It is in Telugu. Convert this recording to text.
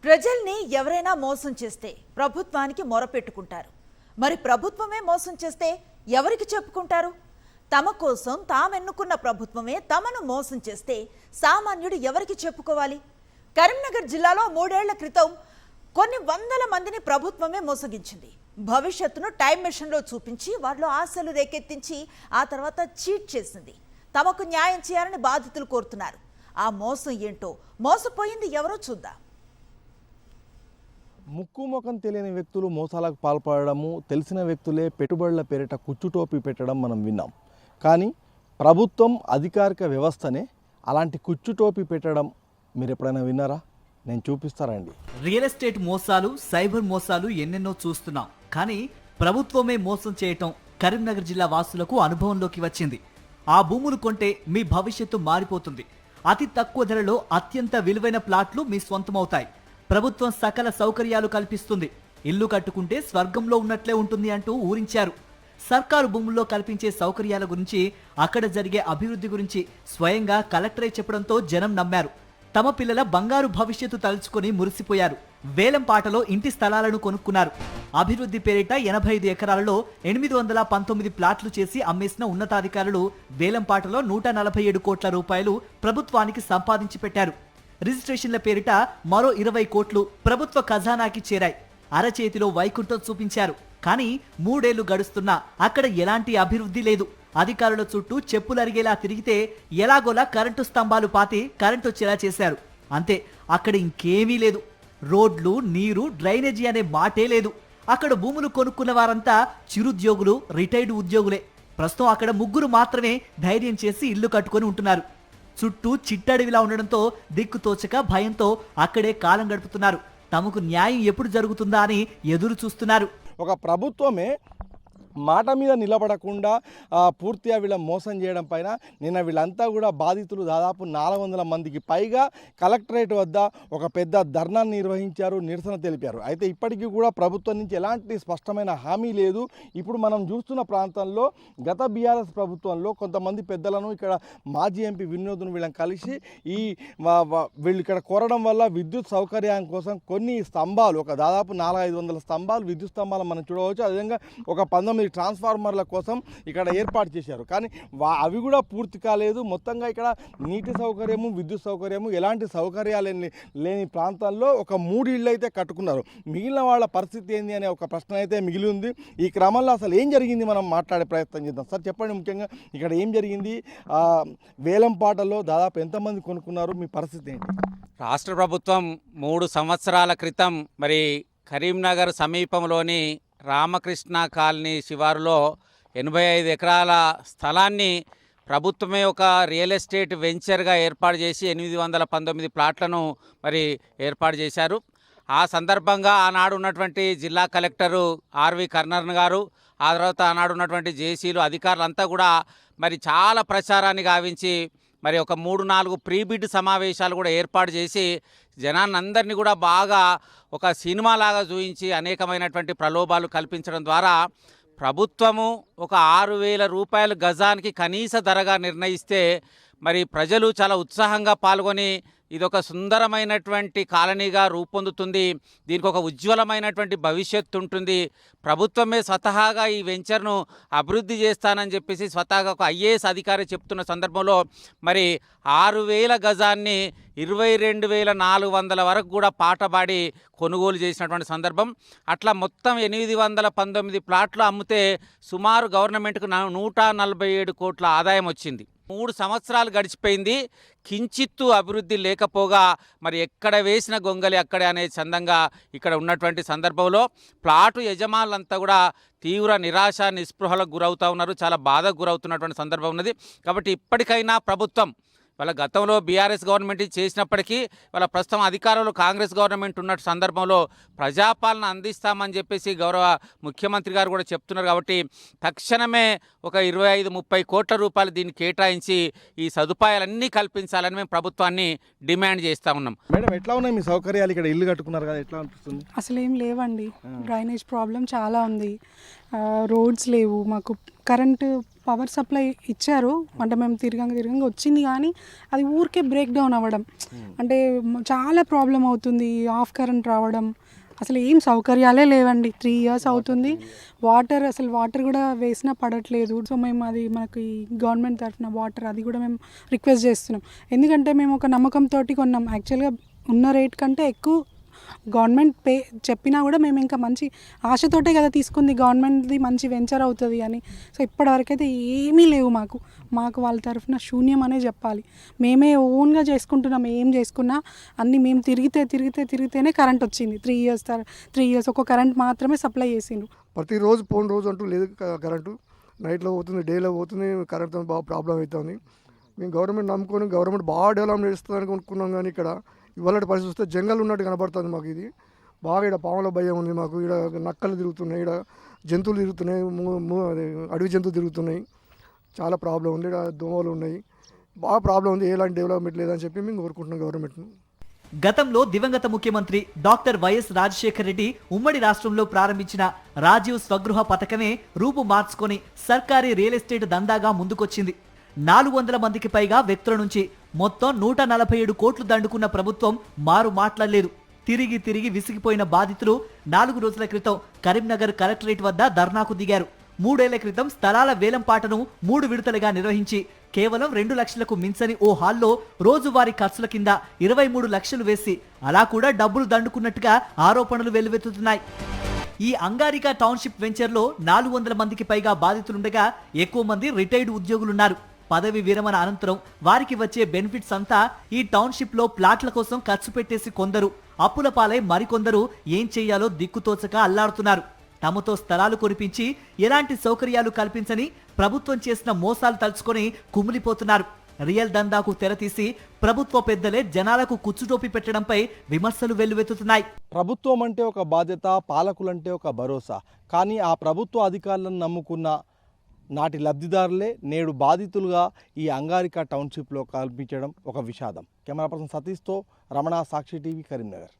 ప్రజల్ని ఎవరైనా మోసం చేస్తే ప్రభుత్వానికి మొరపెట్టుకుంటారు. మరి ప్రభుత్వమే మోసం చేస్తే ఎవరికి చెప్పుకుంటారు? తమ కోసం తామెన్నుకున్న ప్రభుత్వమే తమను మోసం చేస్తే సామాన్యుడు ఎవరికి చెప్పుకోవాలి? కరీంనగర్ జిల్లాలో 3 ఏళ్ల క్రితం కొన్ని వందల మందిని ప్రభుత్వమే మోసగించింది. భవిష్యత్తును టైం మెషిన్లో చూపించి వారిలో ఆశలు రేకెత్తించి ఆ తర్వాత చీట్ చేసింది. తమకు న్యాయం చేయాలని బాధితులు కోరుతున్నారు. ఆ మోసం ఏంటో, మోసపోయింది ఎవరో చూద్దాం. ముక్కు ముఖం తెలియని వ్యక్తులు మోసాలకు పాల్పడము, తెలిసిన వ్యక్తులే పెట్టుబడుల పేరిట కుచ్చుటోపి పెట్టడం మనం విన్నాం. కానీ ప్రభుత్వం అధికారిక వ్యవస్థనే అలాంటి కుచ్చుటోపి పెట్టడం మీరు ఎప్పుడైనా విన్నారా? నేను చూపిస్తారండి. రియల్ ఎస్టేట్ మోసాలు, సైబర్ మోసాలు ఎన్నెన్నో చూస్తున్నాం. కానీ ప్రభుత్వమే మోసం చేయటం కరీంనగర్ జిల్లా వాసులకు అనుభవంలోకి వచ్చింది. ఆ భూములు కొంటే మీ భవిష్యత్తు మారిపోతుంది. అతి తక్కువ ధరలో అత్యంత విలువైన ప్లాట్లు మీ సొంతమవుతాయి. ప్రభుత్వం సకల సౌకర్యాలు కల్పిస్తుంది. ఇల్లు కట్టుకుంటే స్వర్గంలో ఉన్నట్లే ఉంటుంది అంటూ ఊరించారు. సర్కారు భూముల్లో కల్పించే సౌకర్యాల గురించి, అక్కడ జరిగే అభివృద్ధి గురించి స్వయంగా కలెక్టరే చెప్పడంతో జనం నమ్మారు. తమ పిల్లల బంగారు భవిష్యత్తు తలుచుకొని మురిసిపోయారు. వేలం పాటలో ఇంటి స్థలాలను కొనుక్కున్నారు. అభివృద్ధి పేరిట 85 ఎకరాలలో 819 ప్లాట్లు చేసి అమ్మేసిన ఉన్నతాధికారులు వేలం పాటలో 147 కోట్ల రూపాయలు ప్రభుత్వానికి సంపాదించి పెట్టారు. రిజిస్ట్రేషన్ల పేరిట మరో 20 కోట్లు ప్రభుత్వ ఖజానాకి చేరాయి. అరచేతిలో వైకుంఠం చూపించారు. కానీ 3 ఏళ్లు గడుస్తున్నా అక్కడ ఎలాంటి అభివృద్ధి లేదు. అధికారుల చుట్టూ చెప్పులరిగేలా తిరిగితే ఎలాగోలా కరెంటు స్తంభాలు పాతి కరెంటు వచ్చేలా చేశారు. అంతే, అక్కడ ఇంకేమీ లేదు. రోడ్లు, నీరు, డ్రైనేజీ అనే మాటే లేదు. అక్కడ భూములు కొనుక్కున్న వారంతా చిరుద్యోగులు, రిటైర్డ్ ఉద్యోగులే. ప్రస్తుతం అక్కడ 3 మాత్రమే ధైర్యం చేసి ఇల్లు కట్టుకొని ఉంటున్నారు. చుట్టూ చిట్టడివిలా ఉండడంతో దిక్కుతోచక భయంతో అక్కడే కాలం గడుపుతున్నారు. తమకు న్యాయం ఎప్పుడు జరుగుతుందా అని ఎదురు చూస్తున్నారు. ఒక ప్రభుత్వమే మాట మీద నిలబడకుండా పూర్తిగా వీళ్ళ మోసం చేయడం పైన నిన్న వీళ్ళంతా కూడా బాధితులు దాదాపు 400 మందికి పైగా కలెక్టరేట్ వద్ద ఒక పెద్ద ధర్నా నిర్వహించారు, నిరసన తెలిపారు. అయితే ఇప్పటికీ కూడా ప్రభుత్వం నుంచి ఎలాంటి స్పష్టమైన హామీ లేదు. ఇప్పుడు మనం చూస్తున్న ప్రాంతంలో గత బీఆర్ఎస్ ప్రభుత్వంలో కొంతమంది పెద్దలను, ఇక్కడ మాజీ ఎంపీ వినోద్ను వీళ్ళని కలిసి వీళ్ళు ఇక్కడ కోరడం వల్ల విద్యుత్ సౌకర్యం కోసం కొన్ని స్తంభాలు, ఒక దాదాపు 400-500 స్తంభాలు, విద్యుత్ స్తంభాలు మనం చూడవచ్చు. అదేవిధంగా ఒక 19 ట్రాన్స్ఫార్మర్ల కోసం ఇక్కడ ఏర్పాటు చేశారు. కానీ అవి కూడా పూర్తి కాలేదు. మొత్తంగా ఇక్కడ నీటి సౌకర్యము, విద్యుత్ సౌకర్యము, ఎలాంటి సౌకర్యాలు లేని ప్రాంతాల్లో ఒక 3 ఇళ్ళు అయితే కట్టుకున్నారు. మిగిలిన వాళ్ళ పరిస్థితి ఏంది అనే ఒక ప్రశ్న అయితే మిగిలి ఉంది. ఈ క్రమంలో అసలు ఏం జరిగింది మనం మాట్లాడే ప్రయత్నం చేద్దాం. సార్ చెప్పండి, ముఖ్యంగా ఇక్కడ ఏం జరిగింది? వేలం పాటల్లో దాదాపు ఎంతమంది కొనుక్కున్నారు? మీ పరిస్థితి ఏంటి? రాష్ట్ర ప్రభుత్వం 3 సంవత్సరాల క్రితం మరి కరీంనగర్ సమీపంలోని రామకృష్ణ కాలనీ శివారులో 85 ఎకరాల స్థలాన్ని ప్రభుత్వమే ఒక రియల్ ఎస్టేట్ వెంచర్గా ఏర్పాటు చేసి 819 ప్లాట్లను మరి ఏర్పాటు చేశారు. ఆ సందర్భంగా ఆనాడు ఉన్నటువంటి జిల్లా కలెక్టరు ఆర్వి కర్ణన్ గారు, ఆ తర్వాత ఆనాడు ఉన్నటువంటి జేసీలు, అధికారులంతా కూడా మరి చాలా ప్రచారాన్ని గావించి మరి ఒక 3-4 ప్రీబిడ్ సమావేశాలు కూడా ఏర్పాటు చేసి జనాన్నందరినీ కూడా బాగా ఒక సినిమాలాగా చూపించి అనేకమైనటువంటి ప్రలోభాలు కల్పించడం ద్వారా ప్రభుత్వము ఒక 6,000 రూపాయలు గజానికి కనీస ధరగా నిర్ణయిస్తే మరి ప్రజలు చాలా ఉత్సాహంగా పాల్గొని ఇదొక సుందరమైనటువంటి కాలనీగా రూపొందుతుంది, దీనికి ఒక ఉజ్వలమైనటువంటి భవిష్యత్తు ఉంటుంది, ప్రభుత్వమే స్వతహాగా ఈ వెంచర్ను అభివృద్ధి చేస్తానని చెప్పేసి స్వతహాగా ఒక ఐఏఎస్ అధికారి చెప్తున్న సందర్భంలో మరి 6,000 గజాన్ని 22,400 వరకు కూడా పాటపాడి కొనుగోలు చేసినటువంటి సందర్భం. అట్లా మొత్తం 819 ప్లాట్లు అమ్మితే సుమారు గవర్నమెంట్కు 147 కోట్ల ఆదాయం వచ్చింది. 3 సంవత్సరాలు గడిచిపోయింది. కించిత్తు అభివృద్ధి లేకపోగా మరి ఎక్కడ వేసిన గొంగలి అక్కడే అనే చందంగా ఇక్కడ ఉన్నటువంటి సందర్భంలో ప్లాటు యజమానులంతా కూడా తీవ్ర నిరాశ నిస్పృహలకు గురవుతూ ఉన్నారు, చాలా బాధకు గురవుతున్నటువంటి సందర్భం ఉన్నది. కాబట్టి ఇప్పటికైనా ప్రభుత్వం వాళ్ళ గతంలో బీఆర్ఎస్ గవర్నమెంట్ చేసినప్పటికీ వాళ్ళ ప్రస్తుతం అధికారంలో కాంగ్రెస్ గవర్నమెంట్ ఉన్న సందర్భంలో ప్రజాపాలన అందిస్తామని చెప్పేసి గౌరవ ముఖ్యమంత్రి గారు కూడా చెప్తున్నారు. కాబట్టి తక్షణమే ఒక 25-30 కోట్ల రూపాయలు దీన్ని కేటాయించి ఈ సదుపాయాలన్నీ కల్పించాలని మేము ప్రభుత్వాన్ని డిమాండ్ చేస్తూ ఉన్నాం. మేడం, ఎట్లా ఉన్నాయి మీ సౌకర్యాలు? ఇక్కడ ఇల్లు కట్టుకున్నారు కదా, ఎట్లా అనిపిస్తుంది? అసలు ఏం లేవండి. డ్రైనేజ్ ప్రాబ్లం చాలా ఉంది. రోడ్స్ లేవు, మాకు కరెంటు పవర్ సప్లై ఇచ్చారు, అంటే మేము తిరగంగా వచ్చింది కానీ అది ఊరికే బ్రేక్ డౌన్ అవ్వడం, అంటే చాలా ప్రాబ్లం అవుతుంది, ఆఫ్ కరెంట్ రావడం, అసలు ఏం సౌకర్యాలే లేవండి. 3 years అవుతుంది, వాటర్ కూడా వేసినా పడట్లేదు. సో మేము అది మనకి గవర్నమెంట్ తరఫున వాటర్ అది కూడా మేము రిక్వెస్ట్ చేస్తున్నాం. ఎందుకంటే మేము ఒక నమ్మకంతో కొన్నాం, యాక్చువల్గా ఉన్న రేట్ కంటే ఎక్కువ గవర్నమెంట్ చెప్పినా కూడా మేము ఇంకా మంచి ఆశతోటే కదా తీసుకుంది, గవర్నమెంట్ది మంచి వెంచర్ అవుతుంది అని. సో ఇప్పటివరకైతే ఏమీ లేవు మాకు వాళ్ళ తరఫున శూన్యం అనే చెప్పాలి. మేమే ఓన్గా చేసుకుంటున్నాం, ఏం చేసుకున్నా అన్నీ మేము తిరిగితేనే కరెంట్ వచ్చింది. 3 years ఒక కరెంట్ మాత్రమే సప్లై చేసిండ్రు. ప్రతిరోజు పోని రోజు అంటూ లేదు కరెంటు, నైట్లో పోతుంది, డేలో పోతుంది, కరెంట్తో బాగా ప్రాబ్లం అవుతుంది. మేము గవర్నమెంట్ నమ్ముకొని గవర్నమెంట్ బాగా డెవలప్మెంట్ చేస్తుందని కొనుక్కున్నాం, కానీ ఇక్కడ ఇవాళ పరిస్థితి వస్తే జంగల్ ఉన్నట్టు కనబడుతుంది మాకు. ఇది బాగా ఇక్కడ పాముల భయం ఉంది మాకు, ఇక్కడ నక్కలు తిరుగుతున్నాయి, ఇక్కడ జంతువులు తిరుగుతున్నాయి, అడవి జంతువులు తిరుగుతున్నాయి, చాలా ప్రాబ్లం ఉంది. ఇక్కడ దోమలు ఉన్నాయి, బాగా ప్రాబ్లం ఉంది. ఎలాంటి డెవలప్మెంట్ లేదని చెప్పి మేము కోరుకుంటున్నాం గవర్నమెంట్ను. గతంలో దివంగత ముఖ్యమంత్రి డాక్టర్ వైఎస్ రాజశేఖర రెడ్డి ఉమ్మడి రాష్ట్రంలో ప్రారంభించిన రాజీవ్ స్వగృహ పథకమే రూపు మార్చుకొని సర్కారీ రియల్ ఎస్టేట్ దందాగా ముందుకొచ్చింది. 400 మందికి పైగా వ్యక్తుల నుంచి మొత్తం 147 కోట్లు దండుకున్న ప్రభుత్వం మారు మాట్లాడలేదు. తిరిగి విసిగిపోయిన బాధితులు 4 రోజుల క్రితం కరీంనగర్ కలెక్టరేట్ వద్ద ధర్నాకు దిగారు. 3 ఏళ్ల క్రితం స్థలాల వేలంపాటను 3 విడతలుగా నిర్వహించి కేవలం 2 లక్షలకు మించని ఓ హాల్లో రోజువారీ ఖర్చుల కింద 23 లక్షలు వేసి అలా కూడా డబ్బులు దండుకున్నట్టుగా ఆరోపణలు వెల్లువెత్తుతున్నాయి. ఈ అంగారికా టౌన్షిప్ వెంచర్లో 400 మందికి పైగా బాధితులుండగా ఎక్కువ మంది రిటైర్డ్ ఉద్యోగులున్నారు. పదవి విరమణ అనంతరం వారికి వచ్చే బెనిఫిట్స్ అంతా ఈ టౌన్షిప్ లో ప్లాట్ల కోసం ఖర్చు పెట్టేసి కొందరు అప్పుల పాలై మరికొందరు ఏం చేయాలో దిక్కుతోచక అల్లాడుతున్నారు. తమతో స్థలాలు కొనిపించి ఎలాంటి సౌకర్యాలు కల్పించని ప్రభుత్వం చేసిన మోసాలు తలుచుకొని కుమిలిపోతున్నారు. రియల్ దందాకు తెరతీసి ప్రభుత్వ పెద్దలే జనాలకు కుచ్చుటోపి పెట్టడంపై విమర్శలు వెల్లువెత్తుతున్నాయి. ప్రభుత్వం అంటే ఒక బాధ్యత, పాలకులంటే ఒక భరోసా. కానీ ఆ ప్రభుత్వ అధికారులను నమ్ముకున్న నాటి లబ్ధిదారులే నేడు బాధితులుగా ఈ అంగారికా టౌన్షిప్లో కల్పించడం ఒక విషాదం. కెమెరా పర్సన్ సతీష్తో రమణ, సాక్షి టీవీ, కరీంనగర్.